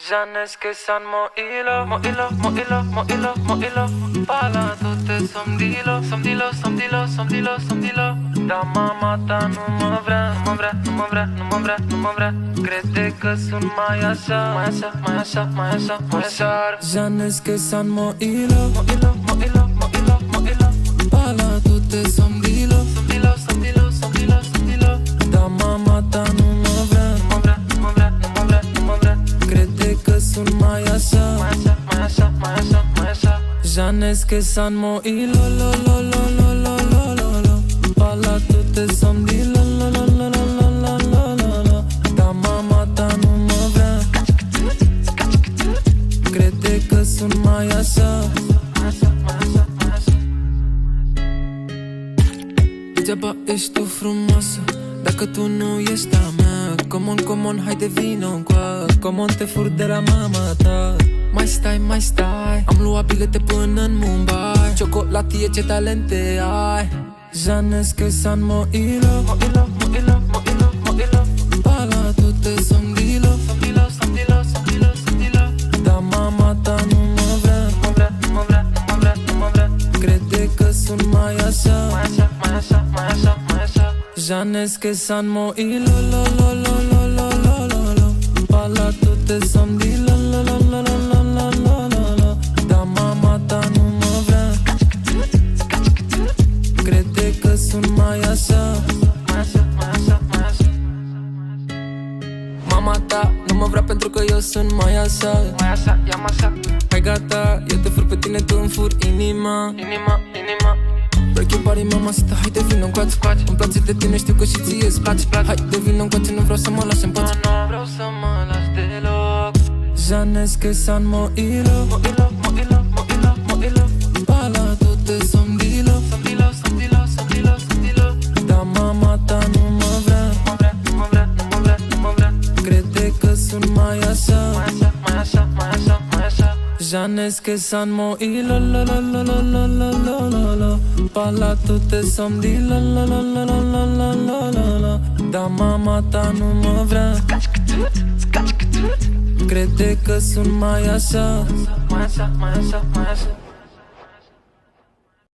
Janes que san moilo, moilo, moilo, moilo, moilo. Pala toate somdilo, somdilo, somdilo, somdilo, somdilo. Da mama ta nu mă vrea, nu mă vrea, nu mă vrea, nu mă vrea, nu mă vrea. Crede că sunt mai așa, mai așa, mai așa, mai așa, mai așa. Janes que san moilo, moilo, moilo, moilo, moilo. Pala toate somdilo, somdilo, somdilo, somdilo, somdilo. Da mama ta nu mă vrea, nu mă vrea, nu mă vrea, nu mă vrea, nu mă vrea. Crede că sunt mai așa, mai așa, mai așa, mai așa, mai așa. Janes que san moilo, lo, lo, lo, lo, lo, lo, lo, lo. Pala toate somdilo, lo, lo, lo, lo, lo, lo, lo, lo, lo. Da mama ta nu mă vrea. Crede că sunt mai așa, mai așa, mai așa, mai așa. Degeaba ești tu frumoasă dacă tu nu ești a mea. Come on, haide vino încoa. Come on, te fur de la mama ta. Mai stai, mai stai. Am luat bilete până în Mumbai. Ciocolatie, ce talente ai. Janes que san moilo, moilo, moilo, moilo, moilo. Pala toate somdilo, somdilo, somdilo, somdilo, somdilo. Da mama ta nu mă vrea, nu mă vrea, nu mă vrea, nu mă vrea, nu mă vrea. Crede că sunt mai așa, mai așa, mai așa, mai așa, mai așa. Janes que san moilo, lo, lo, lo, lo, lo, lo, lo, lo. Pala toate somdilo, lo, lo, lo, lo, lo, lo, lo, lo, lo. Da mama ta nu mă vrea. Crede că sunt mai așa, mai așa, mai așa, mai așa. Mama ta nu mă vrea pentru că eu sunt mai așa, mai așa, i-am așa. Hai gata, eu te fur pe tine, tu îmi fur inima, inima, inima. Break your body, mamacita, haide vino încoace. Îmi place de tine, știu că și ție îți place. Haide vino încoace, nu vreau să mă lași în pace. Nu vreau să mă lași deloc. Janes que san moilo, moilo, moilo, moilo, moilo. Pala toate somdilo, somdilo, somdilo, somdilo, somdilo. Da mama ta nu mă vrea, nu mă vrea, nu mă vrea, nu mă vrea, nu mă vrea. Crede că sunt mai așa, mai așa, mai așa, mai așa, mai așa. Janes que san moilo, lo, lo, lo, lo, lo, lo, lo, lo, lo. Pala toate somdilo, lo, lo, lo, lo, lo, lo, lo, lo, lo. Da mama ta nu mă vrea. Crede că sunt mai așa, mai așa, mai așa, mai așa.